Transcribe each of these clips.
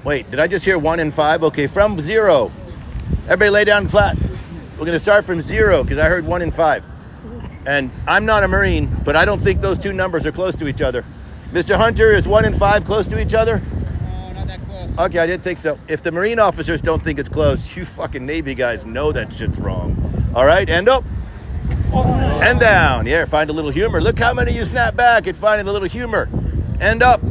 Wait, did I just hear 1 and 5? Okay, from 0. Everybody lay down flat. We're going to start from 0 because I heard 1 and 5. And I'm not a Marine, but I don't think those two numbers are close to each other. Mr. Hunter, is 1 and 5 close to each other? No, not that close. Okay, I didn't think so. If the Marine officers don't think it's close, you fucking Navy guys know that shit's wrong. All right, and up. And down. Yeah, find a little humor. Look how many you snap back at finding a little humor. And up.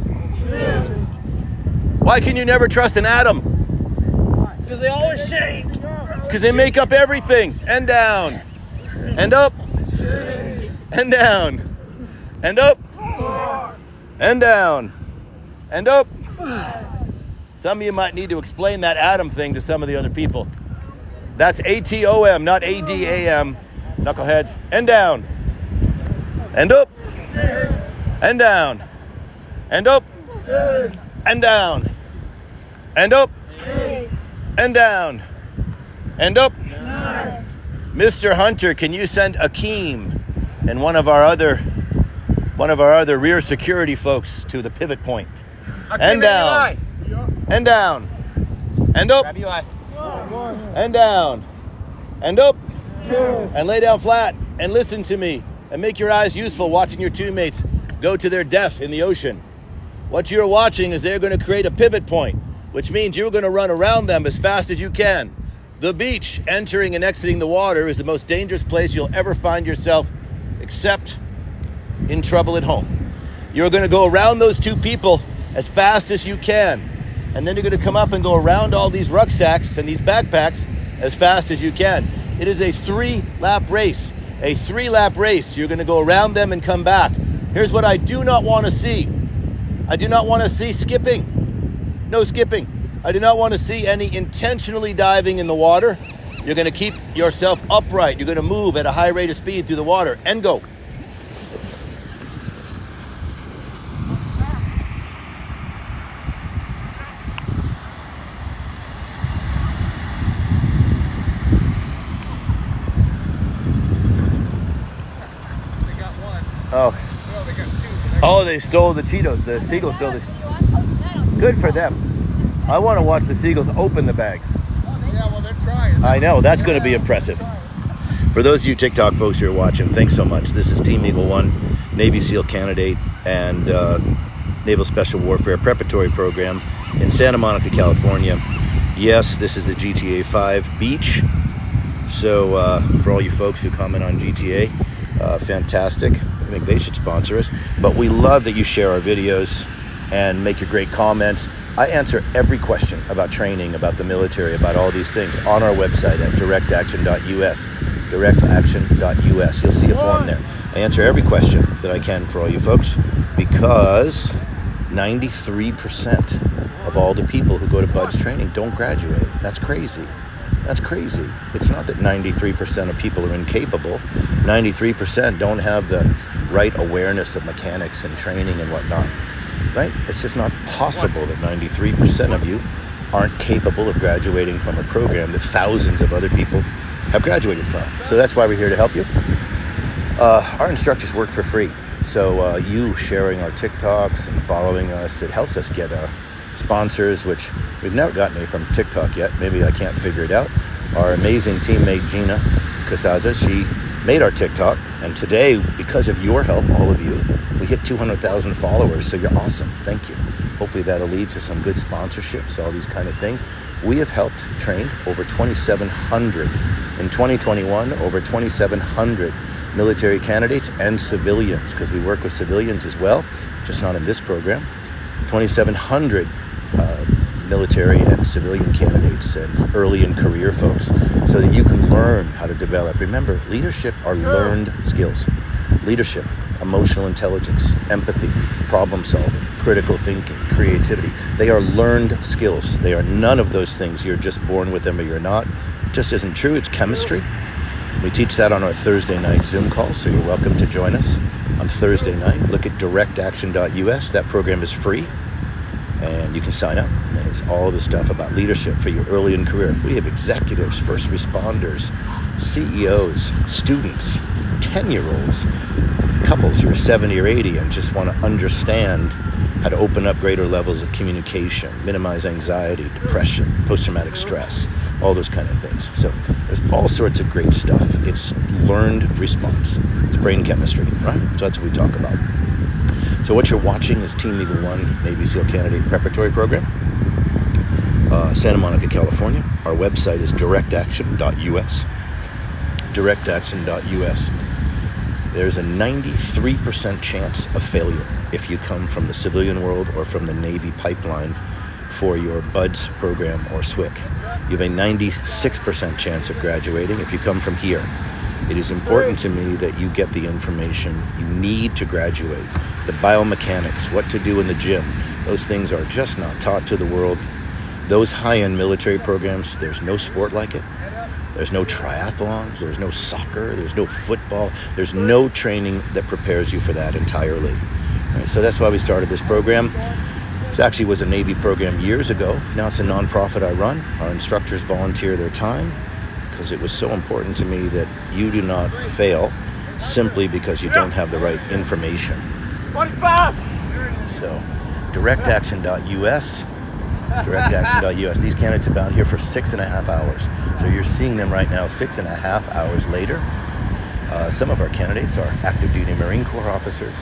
Why can you never trust an atom? Because they always change. Because they make up everything. And down. And up. And down. And up. And down. And up. Some of you might need to explain that atom thing to some of the other people. That's ATOM, not ADAM. Knuckleheads. And down. And up. And down. And up. And down. And up. And down. And up. Mr. Hunter, can you send Akeem and one of our other rear security folks to the pivot point? And down. And down. And up. And down. And up. And lay down flat and listen to me and make your eyes useful watching your teammates go to their death in the ocean. What you're watching is they're going to create a pivot point, which means you're going to run around them as fast as you can. The beach, entering and exiting the water, is the most dangerous place you'll ever find yourself, except in trouble at home. You're going to go around those two people as fast as you can. And then you're going to come up and go around all these rucksacks and these backpacks as fast as you can. It is a 3-lap race. A 3-lap race. You're going to go around them and come back. Here's what I do not want to see. I do not want to see skipping. No skipping. I do not want to see any intentionally diving in the water. You're going to keep yourself upright. You're going to move at a high rate of speed through the water. And go. Oh. Well, they got 2. Oh, they stole the Cheetos. The seagulls stole the... Good for them. I want to watch the seagulls open the bags. Yeah, well, they're trying. I know. That's going to be impressive. For those of you TikTok folks who are watching, thanks so much. This is Team Eagle One, Navy SEAL candidate and Naval Special Warfare Preparatory Program in Santa Monica, California. Yes, this is the GTA 5 beach. So for all you folks who comment on GTA, fantastic. I think they should sponsor us. But we love that you share our videos and make your great comments. I answer every question about training, about the military, about all these things on our website at directaction.us. Directaction.us. You'll see a form there. I answer every question that I can for all you folks because 93% of all the people who go to BUD/S training don't graduate. That's crazy. That's crazy. It's not that 93% of people are incapable. 93% don't have the right awareness of mechanics and training and whatnot, right? It's just not possible that 93% of you aren't capable of graduating from a program that thousands of other people have graduated from. So that's why we're here to help you. Our instructors work for free. So you sharing our TikToks and following us, it helps us get sponsors, which we've never gotten any from TikTok yet. Maybe I can't figure it out. Our amazing teammate Gina Casaza, she made our TikTok, and today, because of your help, all of you, we hit 200,000 followers. So you're awesome. Thank you. Hopefully that'll lead to some good sponsorships, all these kind of things. We have helped train over 2,700 in 2021, over 2,700 military candidates and civilians, because we work with civilians as well, just not in this program. 2,700 military and civilian candidates and early in career folks, so that you can learn how to develop. Remember, leadership are learned skills. Leadership, emotional intelligence, empathy, problem solving, critical thinking, creativity. They are learned skills. They are none of those things. You're just born with them or you're not. It just isn't true. It's chemistry. We teach that on our Thursday night Zoom call, so you're welcome to join us on Thursday night. Look at directaction.us. That program is free, and you can sign up. And it's all the stuff about leadership for your early in career. We have executives, first responders, CEOs, students, 10-year-olds, couples who are 70 or 80 and just want to understand how to open up greater levels of communication, minimize anxiety, depression, post-traumatic stress, all those kind of things. So there's all sorts of great stuff. It's learned response. It's brain chemistry, right? So that's what we talk about. So what you're watching is Team Eagle One Navy SEAL Candidate Preparatory Program, Santa Monica, California. Our website is directaction.us. Directaction.us. There's a 93% chance of failure if you come from the civilian world or from the Navy pipeline for your BUDS program or SWIC. You have a 96% chance of graduating if you come from here. It is important to me that you get the information you need to graduate. The biomechanics, what to do in the gym, those things are just not taught to the world. Those high-end military programs, there's no sport like it. There's no triathlons, there's no soccer, there's no football, there's no training that prepares you for that entirely. Right, so that's why we started this program. This actually was a Navy program years ago. Now it's a nonprofit I run. Our instructors volunteer their time because it was so important to me that you do not fail simply because you don't have the right information. So, directaction.us. Directaction.us. These candidates have been out here for 6.5 hours. So you're seeing them right now 6.5 hours later. Some of our candidates are active duty Marine Corps officers.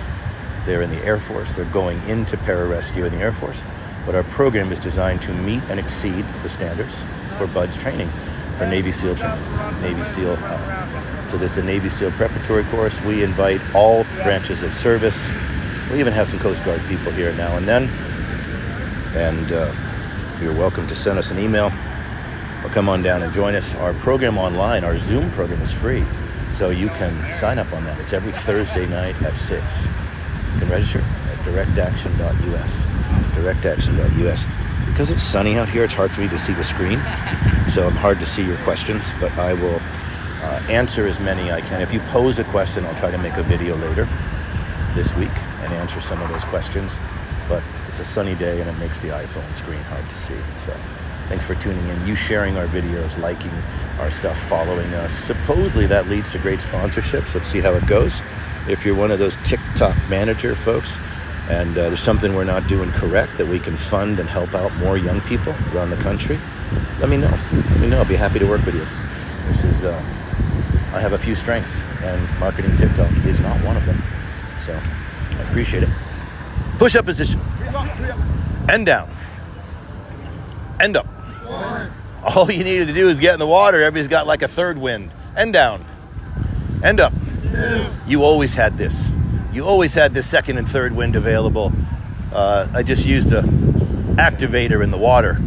They're in the Air Force. They're going into pararescue in the Air Force. But our program is designed to meet and exceed the standards for BUDS training, for Navy SEAL training. Navy SEAL. So this is a Navy SEAL preparatory course. We invite all branches of service. We even have some Coast Guard people here now and then. And you're welcome to send us an email or come on down and join us. Our program online, our Zoom program is free. So you can sign up on that. It's every Thursday night at 6. You can register at directaction.us. Directaction.us. Because it's sunny out here, it's hard for me to see the screen. So I'm hard to see your questions, but I will answer as many I can. If you pose a question, I'll try to make a video later this week and answer some of those questions. But it's a sunny day and it makes the iPhone screen hard to see. So thanks for tuning in. You sharing our videos, liking our stuff, following us. Supposedly that leads to great sponsorships. Let's see how it goes. If you're one of those TikTok manager folks and there's something we're not doing correct that we can fund and help out more young people around the country, let me know. Let me know. I'll be happy to work with you. This is, I have a few strengths and marketing TikTok is not one of them. So I appreciate it. Push-up position. End down. End up. All you needed to do is get in the water. Everybody's got like a third wind. End down. End up. You always had this. You always had this second and third wind available. I just used a activator in the water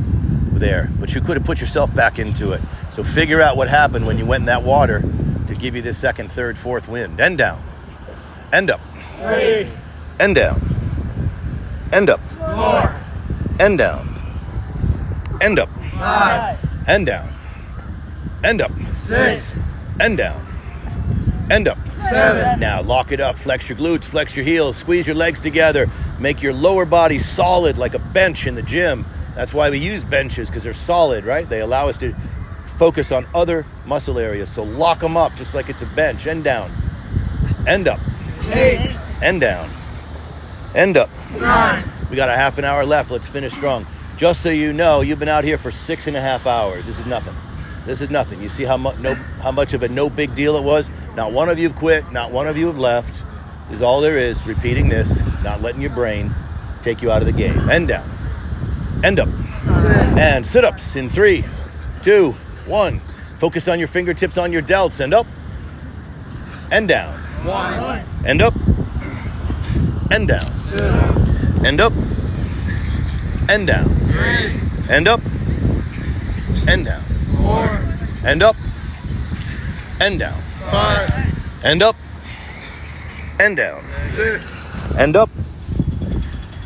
there, but you could have put yourself back into it. So figure out what happened when you went in that water to give you this second, third, fourth wind. End down. End up. 3. End down. End up. 4. End down. End up. 5. End down. End up. 6. End down. End up. 7. Now lock it up. Flex your glutes, flex your heels, squeeze your legs together. Make your lower body solid like a bench in the gym. That's why we use benches, because they're solid, right? They allow us to focus on other muscle areas. So lock them up just like it's a bench. End down. End up. 8. End down. End up. 9. We got a half an hour left. Let's finish strong. Just so you know, you've been out here for 6.5 hours. This is nothing. This is nothing. You see how much of a no big deal it was? Not one of you have quit. Not one of you have left. This is all there is. Repeating this, not letting your brain take you out of the game. End down. End up. 10. And sit-ups in 3, 2, 1. Focus on your fingertips on your delts. End up. End down. 1. End up. End down. 2. End up. End down. 3. End up. End down. 4. End up. End down. 5. End up. End down. 6. End up.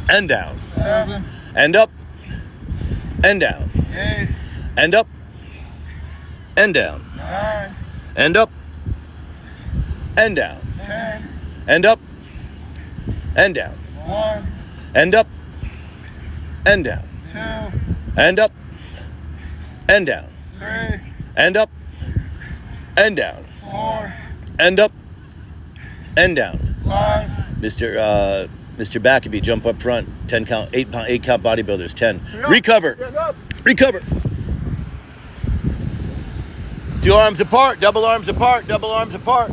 End down. 7. End up. End down. 8. End up. End down. 9. End up. End down. 10. End up. End down. 1. End up. End down. 2. End up. End down. 3. End up. End down. 4. End up. End down. 5. Mr. Mr. Backaby, jump up front. 10 count, 8 count bodybuilders. 10. Stand up. Recover. Stand up. Recover. 2 arms apart. Double arms apart. Double arms apart.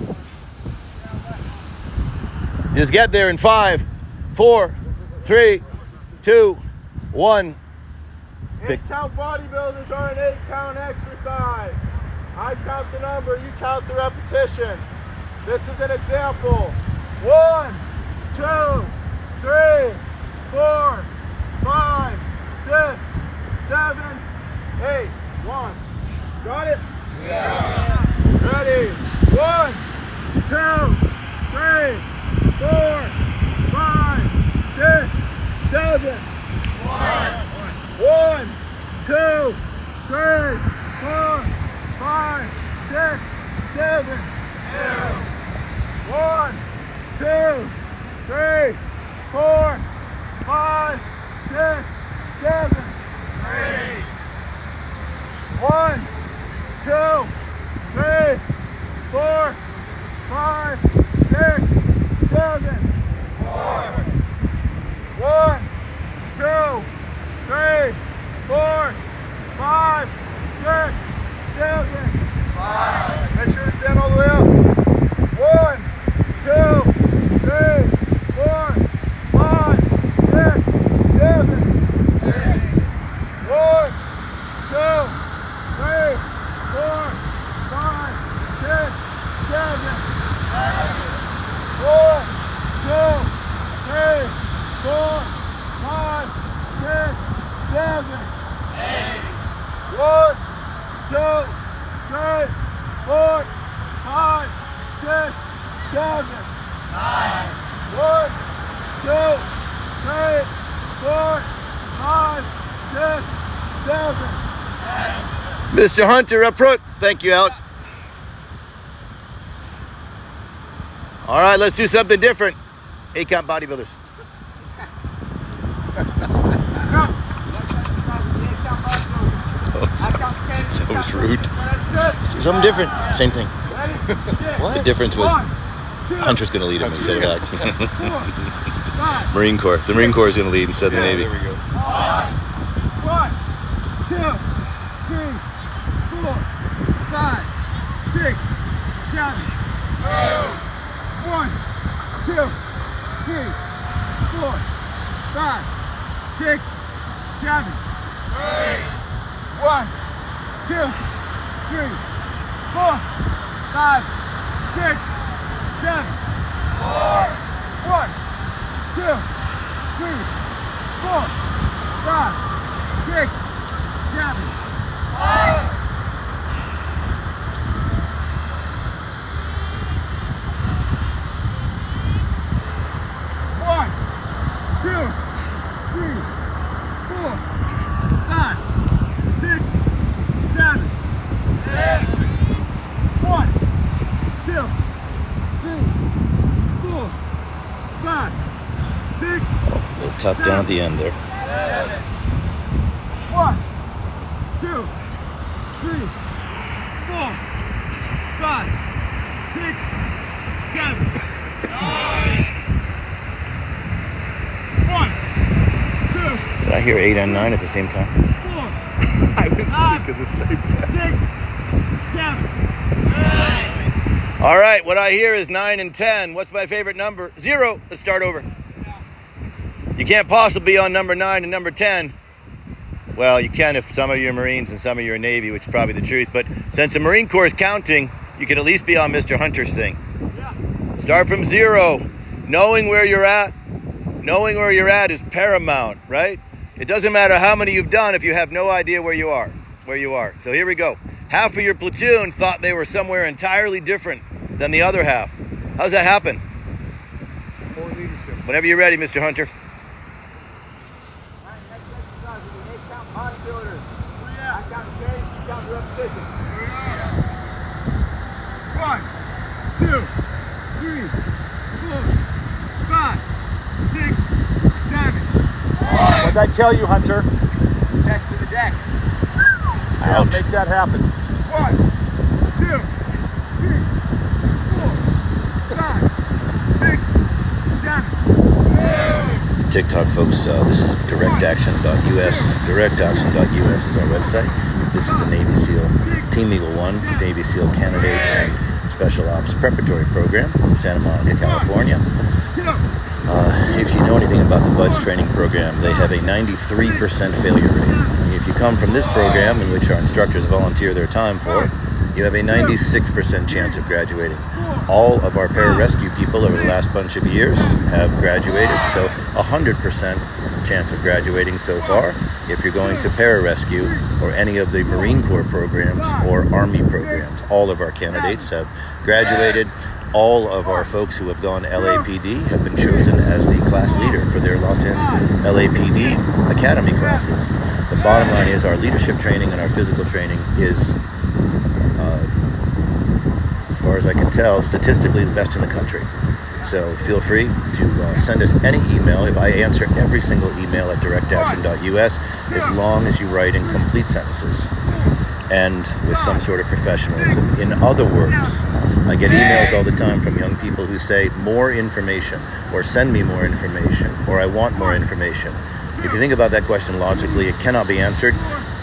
Just get there in 5, 4, 3, 2, 1. 8-count bodybuilders are an 8-count exercise. I count the number, you count the repetitions. This is an example. 1, 2, 3, 4, 5, 6, 7, 8. 1. Got it? Yeah. Ready? 1, 2, 3, 4, 5, 6, 7. 1, 2, 3, 4, 5, 6, 7. 1, 2, 3, 4, 5, 6, 7. 1, 2, 3, 4, 5, 6, 7. 1, 2, 3, 4, 5, 6, 7. Make sure to stand all the way up. 1, 2, 3, 4, 5, 6, 7. 1, 2, 3, 4, 5, 6, 7. 1, 2, 3, 4, 5, 6, 7. 1, 2, 3, 4, 5, 6, 7. 1, 2, 3, 4, 5, 6, 7. Mr. Hunter up front. Thank you, Alec. All right, let's do something different. 8-count bodybuilders. That was rude. Let's do something different. Same thing. The difference was Hunter's going to lead him instead of Alec. Marine Corps. The Marine Corps is going to lead instead of the Navy. There we go. 1, 2, 3, 4, 5, 6, 7. 1, 2, 3, 4, 5, 6, 7. 1, 2, 3, 4, 5, 6, 7. 1, 2, 3, 4, 5, 6, 7. 1, 2, 3, 4, 5, 6, 7. 1, 2, 3, 4, 5, 6. A little tough down at the end there. 1, 2, 3, 4, 5, 6, 7. 1, 2, Did I hear 8 and 9 at the same time? 4, I was 5, thinking the same thing. 6, 7. All right, what I hear is 9 and 10. What's my favorite number? 0. Let's start over. You can't possibly be on number 9 and number 10. Well, you can if some of you are Marines and some of you are Navy, which is probably the truth. But since the Marine Corps is counting, you can at least be on Mr. Hunter's thing. Start from 0. Knowing where you're at is paramount, right? It doesn't matter how many you've done if you have no idea where you are. So here we go. Half of your platoon thought they were somewhere entirely different than the other half. How's that happen? Poor leadership. Whenever you're ready, Mr. Hunter. Alright, next exercise will be 8-count bodybuilders. I count the days, you count the repetitions. 1, 2, 3, 4, 5, 6, 7. What did I tell you, Hunter? Chest to the deck. Ouch. Make that happen. 1, 2, 3, 4, 5, 6, 7. TikTok folks, this is directaction.us. Directaction.us is our website. This is the Navy SEAL Team Eagle One, Navy SEAL Candidate and Special Ops Preparatory Program, Santa Monica, California. If you know anything about the BUDS training program, they have a 93% failure rate. If you come from this program, in which our instructors volunteer their time for, you have a 96% chance of graduating. All of our pararescue people over the last bunch of years have graduated, so 100% chance of graduating so far. If you're going to pararescue or any of the Marine Corps programs or Army programs, all of our candidates have graduated. All of our folks who have gone LAPD have been chosen as the class leader for their Los Angeles LAPD Academy classes. The bottom line is our leadership training and our physical training is, as far as I can tell, statistically the best in the country. So feel free to send us any email. If I answer every single email at directaction.us, as long as you write in complete sentences and with some sort of professionalism. In other words, I get emails all the time from young people who say more information, or send me more information, or I want more information. If you think about that question logically, it cannot be answered.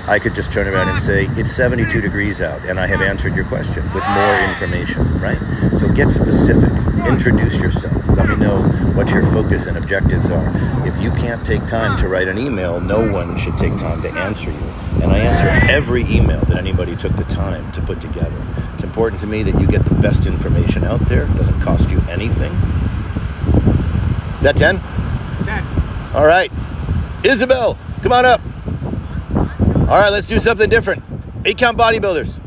I could just turn around and say, it's 72 degrees out, and I have answered your question with more information, right? So get specific, introduce yourself, let me know what your focus and objectives are. If you can't take time to write an email, no one should take time to answer you. And I answer every email that anybody took the time to put together. It's important to me that you get the best information out there. It doesn't cost you anything. Is that 10? 10. All right. Isabel, come on up. All right, let's do something different. 8-count bodybuilders.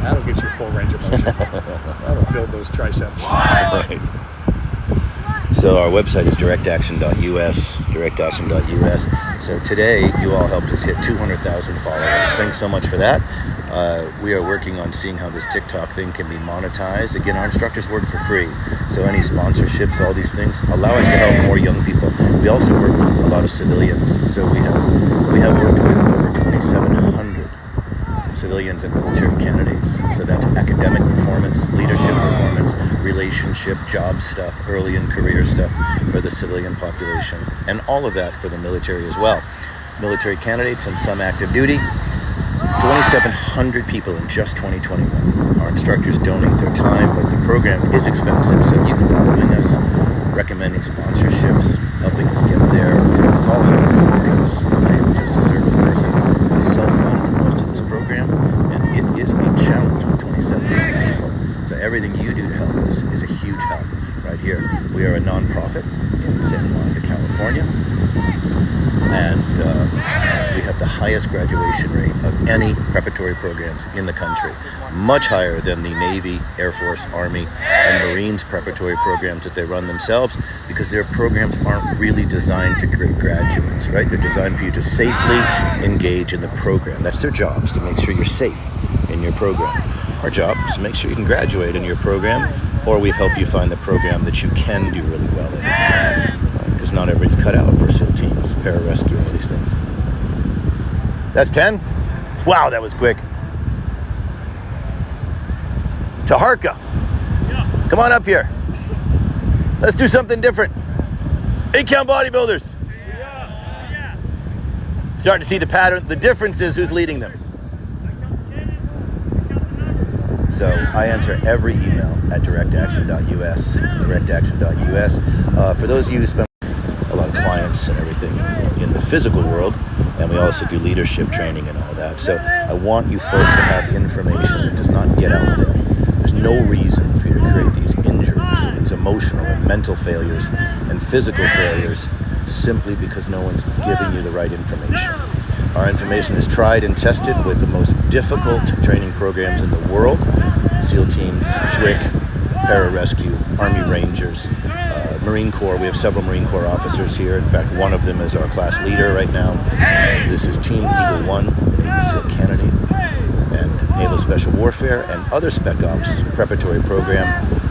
That'll get you full range of motion. That'll build those triceps. Right. So our website is directaction.us, directaction.us. So today, you all helped us hit 200,000 followers. Thanks so much for that. We are working on seeing how this TikTok thing can be monetized. Again, our instructors work for free. So any sponsorships, all these things, allow us to help more young people. We also work with a lot of civilians. So we have worked with over 2,700 civilians and military candidates. So that's academic performance, leadership performance, relationship, job stuff, early in career stuff for the civilian population, and all of that for the military as well. Military candidates and some active duty. 2,700 people in just 2021. Our instructors donate their time, but the program is expensive, so you following us, recommending sponsorships, helping us get there. It's all helpful because I am just a service person. I self-fund most of this program, and it is a challenge with 2,700 people. So everything you do to help us is a huge help right here. We are a nonprofit in Santa Monica, California, and we have the highest graduation rate of any preparatory programs in the country, much higher than the Navy, Air Force, Army, and Marines preparatory programs that they run themselves, because their programs aren't really designed to create graduates, right? They're designed for you to safely engage in the program. That's their job, is to make sure you're safe in your program. Our job is to make sure you can graduate in your program, or we help you find the program that you can do really well in. Because not everybody's cut out for SEAL teams, pararescue, all these things. That's 10? Wow, that was quick. Taharka, come on up here. Let's do something different. 8-count bodybuilders. Starting to see the pattern. The difference is who's leading them. So I answer every email at directaction.us, directaction.us. For those of you who spend a lot of clients and everything in the physical world, and we also do leadership training and all that. So I want you folks to have information that does not get out there. There's no reason for you to create these injuries and these emotional and mental failures and physical failures simply because no one's giving you the right information. Our information is tried and tested with the most difficult training programs in the world. SEAL teams, SWIC, pararescue, Army Rangers, Marine Corps. We have several Marine Corps officers here. In fact, one of them is our class leader right now. This is Team Eagle One, Navy SEAL candidate, and Naval Special Warfare and other Spec Ops preparatory program.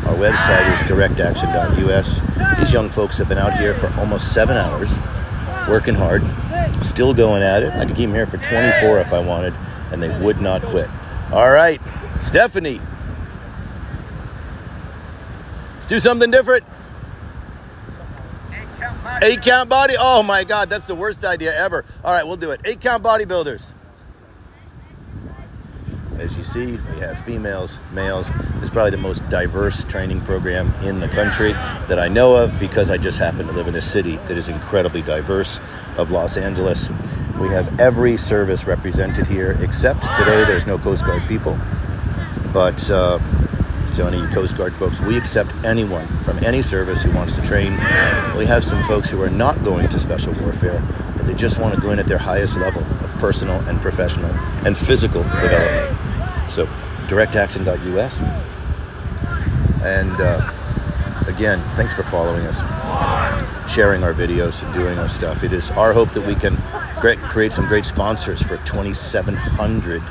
Our website is directaction.us. These young folks have been out here for almost 7 hours, working hard, still going at it. I could keep them here for 24 if I wanted, and they would not quit. All right, Stephanie. Let's do something different. 8 count body. Oh my God, that's the worst idea ever. All right, we'll do it. 8 count bodybuilders. As you see, we have females, males. It's probably the most diverse training program in the country that I know of, because I just happen to live in a city that is incredibly diverse, of Los Angeles. We have every service represented here, except today there's no Coast Guard people. But so any Coast Guard folks, we accept anyone from any service who wants to train. We have some folks who are not going to special warfare, but they just want to go in at their highest level of personal and professional and physical development. So directaction.us. And again, thanks for following us, sharing our videos and doing our stuff. It is our hope that we can create some great sponsors for 2,700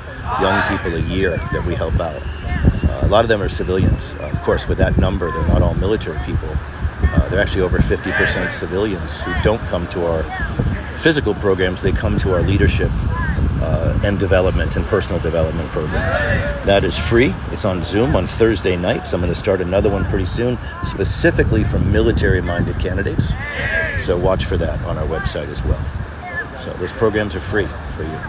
young people a year that we help out. A lot of them are civilians. Of course, with that number, they're not all military people. They're actually over 50% civilians who don't come to our physical programs. They come to our leadership and development and personal development programs. That is free. It's on Zoom on Thursday nights. I'm going to start another one pretty soon, specifically for military-minded candidates. So watch for that on our website as well. So those programs are free for you.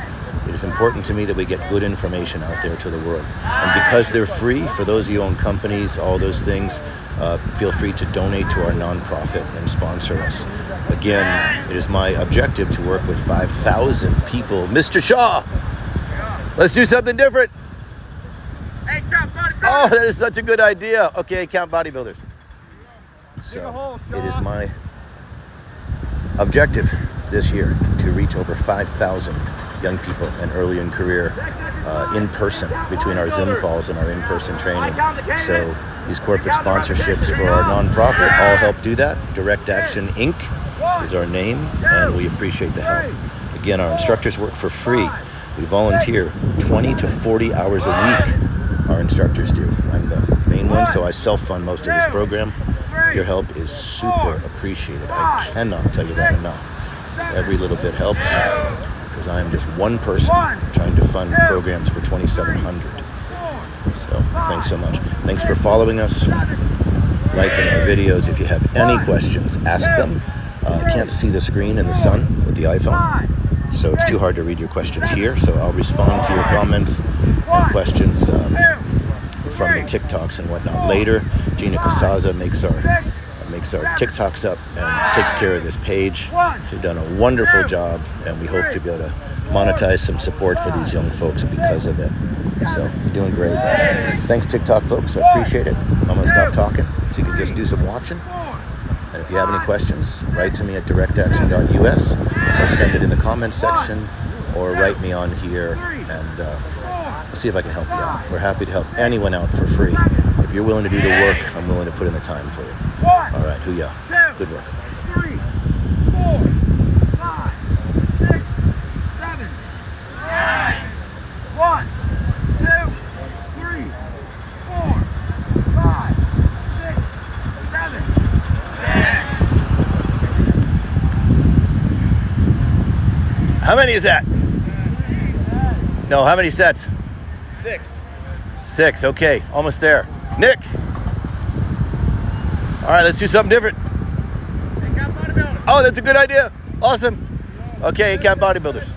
It is important to me that we get good information out there to the world. And because they're free, for those of you who own companies, all those things, feel free to donate to our nonprofit and sponsor us. Again, it is my objective to work with 5,000 people. Mr. Shaw, let's do something different. Oh, that is such a good idea. Okay, count bodybuilders. So it is my objective this year to reach over 5,000 young people and early in career in person, between our Zoom calls and our in-person training. So these corporate sponsorships for our nonprofit all help do that. Direct Action Inc. is our name, and we appreciate the help. Again, our instructors work for free. We volunteer 20 to 40 hours a week, our instructors do. I'm the main one, so I self-fund most of this program. Your help is super appreciated. I cannot tell you that enough. Every little bit helps, because I am just one person trying to fund programs for 2,700. So thanks so much. Thanks for following us, liking our videos. If you have any questions, ask them. I can't see the screen in the sun with the iPhone, so it's too hard to read your questions here. So I'll respond to your comments and questions from the TikToks and whatnot later. Gina Casaza makes our TikToks up and takes care of this page. She's done a wonderful job, and we hope to be able to monetize some support for these young folks because of it. So you're doing great. Thanks, TikTok folks. I appreciate it. I'm going to stop talking so you can just do some watching. And if you have any questions, write to me at directaction.us, or send it in the comments section, or write me on here, and see if I can help you out. We're happy to help anyone out for free. If you're willing to do the work, I'm willing to put in the time for you. All right, hoo-yah. Good work. 3, 4, 5, 6, 7, 8. 1, 2, 3, 4, 5, 6, 7, 8. How many is that? No, how many sets? 6. 6, okay, almost there. Nick! All right, let's do something different. Oh, that's a good idea. Awesome. Okay, 8 count bodybuilders.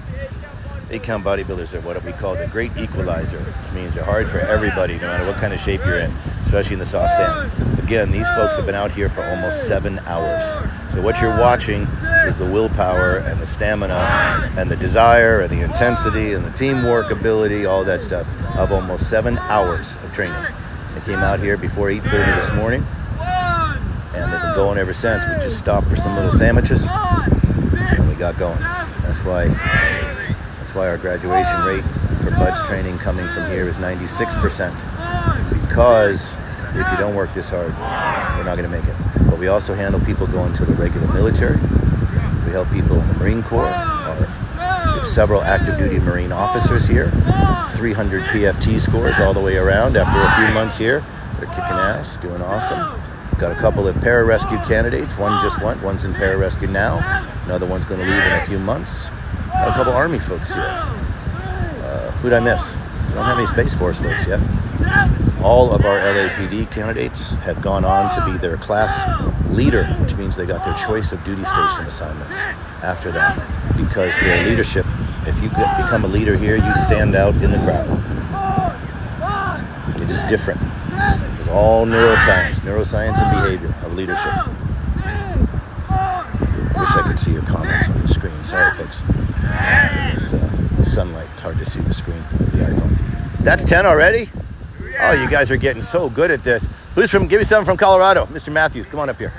8 count bodybuilders are what we call the great equalizer, which means they're hard for everybody, no matter what kind of shape you're in, especially in the soft sand. Again, these folks have been out here for almost 7 hours. So what you're watching is the willpower and the stamina and the desire and the intensity and the teamwork ability, all that stuff, of almost 7 hours of training. They came out here before 8:30 this morning, and they've been going ever since. We just stopped for some little sandwiches, and we got going. That's why our graduation rate for BUDS training coming from here is 96%, because if you don't work this hard, we're not going to make it. But we also handle people going to the regular military. We help people in the Marine Corps, our have several active duty Marine officers here, 300 PFT scores all the way around after a few months here. They're kicking ass, doing awesome. Got a couple of pararescue candidates. One just went, one's in pararescue now. Another one's going to leave in a few months. Got a couple Army folks here. Who'd I miss? We don't have any Space Force folks yet. All of our LAPD candidates have gone on to be their class leader, which means they got their choice of duty station assignments after that. Because their leadership, if you become a leader here, you stand out in the crowd. It is different. It's all neuroscience and behavior of leadership. Wish I could see your comments on the screen. Sorry, folks. The sunlight, it's hard to see the screen of the iPhone. That's 10 already? Oh, you guys are getting so good at this. Who's from, give me something from Colorado. Mr. Matthews, come on up here.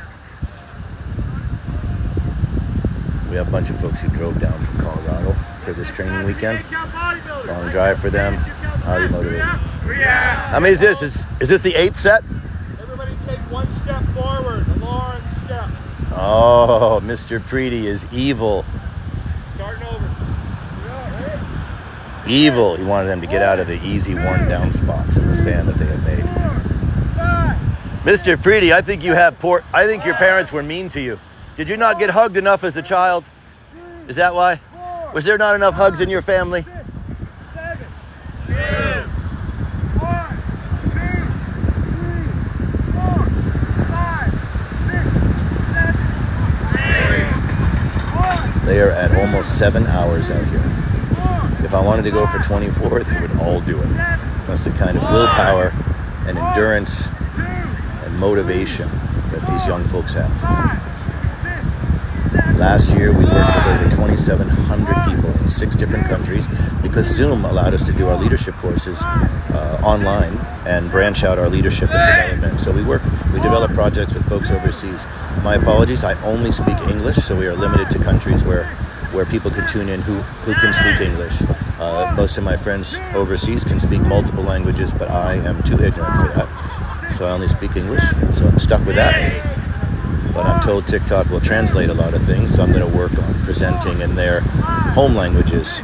We have a bunch of folks who drove down from Colorado for this training weekend. Long drive for them. Highly motivated. How many is this? Is this the 8th set? Everybody take one step forward. A long step. Oh, Mr. Preety is evil. Starting over. Evil. He wanted them to get out of the easy worn down spots in the sand that they had made. Mr. Preety, I think I think your parents were mean to you. Did you not get hugged enough as a child? Is that why? Was there not enough hugs in your family? 7, 2, 1, 2, 3, 4, 5, 6, 7, 8. They are at almost 7 hours out here. If I wanted to go for 24, they would all do it. That's the kind of willpower and endurance and motivation that these young folks have. Last year, we worked with over 2,700 people in 6 different countries because Zoom allowed us to do our leadership courses online and branch out our leadership and development. So we develop projects with folks overseas. My apologies, I only speak English, so we are limited to countries where people can tune in who can speak English. Most of my friends overseas can speak multiple languages, but I am too ignorant for that. So I only speak English, so I'm stuck with that. But I'm told TikTok will translate a lot of things, so I'm going to work on presenting in their home languages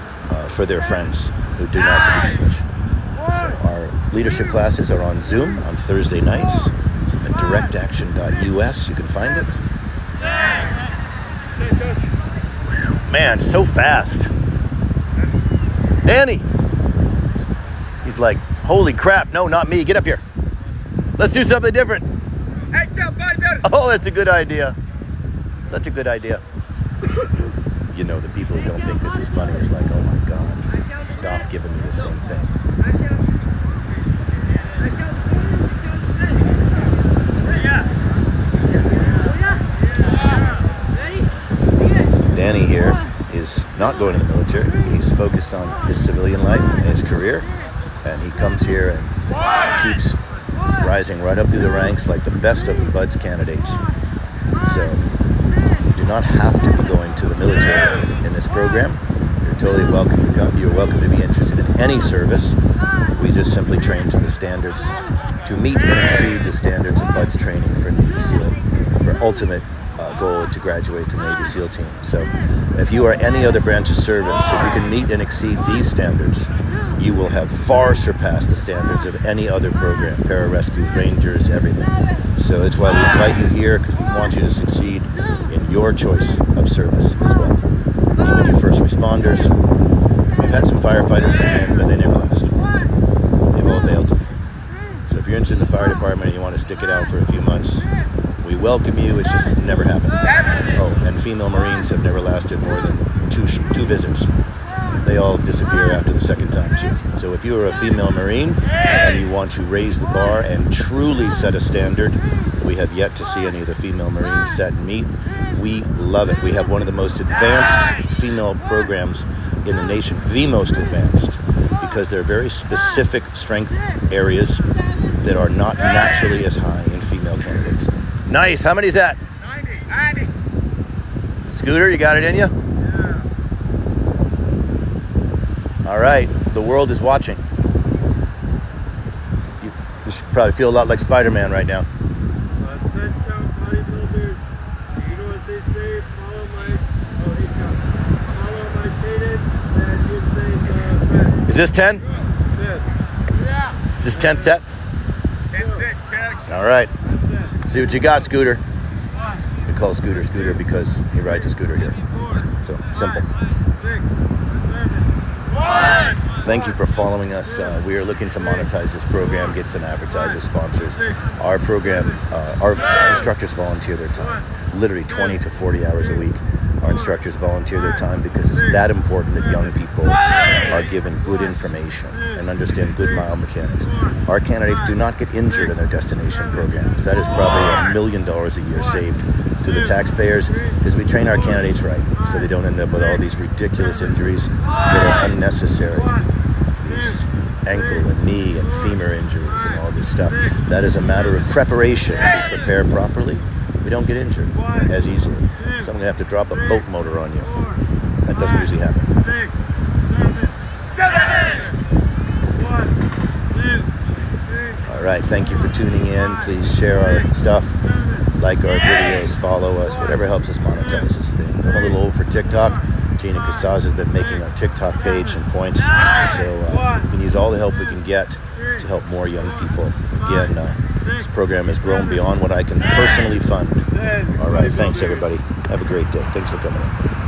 for their friends who do not speak English. So our leadership classes are on Zoom on Thursday nights at directaction.us. You can find it. Man, so fast. Danny. He's like, holy crap, no, not me. Get up here. Let's do something different. Oh, that's a good idea. Such a good idea. You know, the people who don't think this is funny is like, oh my God, stop giving me the same thing. Danny here is not going to the military. He's focused on his civilian life and his career. And he comes here and keeps rising right up through the ranks like the best of the BUDS candidates. So you do not have to be going to the military in this program. You're totally welcome to come. You're welcome to be interested in any service. We just simply train to the standards, to meet and exceed the standards of BUDS training for Navy SEAL, for ultimate goal to graduate to Navy SEAL team. So if you are any other branch of service, if you can meet and exceed these standards, you will have far surpassed the standards of any other program, pararescue, Rangers, everything. So that's why we invite you here, because we want you to succeed in your choice of service as well. Even your first responders. We've had some firefighters come in, but they never last. They've all bailed. So if you're interested in the fire department and you want to stick it out for a few months, we welcome you. It's just never happened. Oh, and female Marines have never lasted more than two visits. They all disappear after the second time too. So if you are a female Marine and you want to raise the bar and truly set a standard, we have yet to see any of the female Marines set and meet. We love it. We have one of the most advanced female programs in the nation, the most advanced, because there are very specific strength areas that are not naturally as high in female candidates. Nice. How many is that? 90. Scooter, you got it in you? All right, the world is watching. You should probably feel a lot like Spider-Man right now. Attention bodybuilders, you know what they say, follow my stated this 10? Yeah. Is this 10th set? 10-6, Felix. All right. See what you got, Scooter. We call Scooter Scooter because he rides a scooter here. So, simple. Thank you for following us. We are looking to monetize this program, get some advertisers, sponsors. Our program, our instructors volunteer their time, literally 20 to 40 hours a week. Our instructors volunteer their time because it's that important that young people are given good information and understand good mile mechanics. Our candidates do not get injured in their destination programs. That is probably $1 million a year saved to the taxpayers because we train our candidates right so they don't end up with all these ridiculous injuries that are unnecessary. These ankle and knee and femur injuries and all this stuff. That is a matter of preparation. If we prepare properly, we don't get injured as easily. Someone have to drop a boat motor on you. That doesn't usually happen. All right, thank you for tuning in. Please share our stuff, like our videos, follow us, whatever helps us monetize this thing. I'm a little old for TikTok. Gina Casaz has been making our TikTok page and points, so we can use all the help we can get to help more young people. Again, this program has grown beyond what I can personally fund. All right, thanks everybody. Have a great day. Thanks for coming in.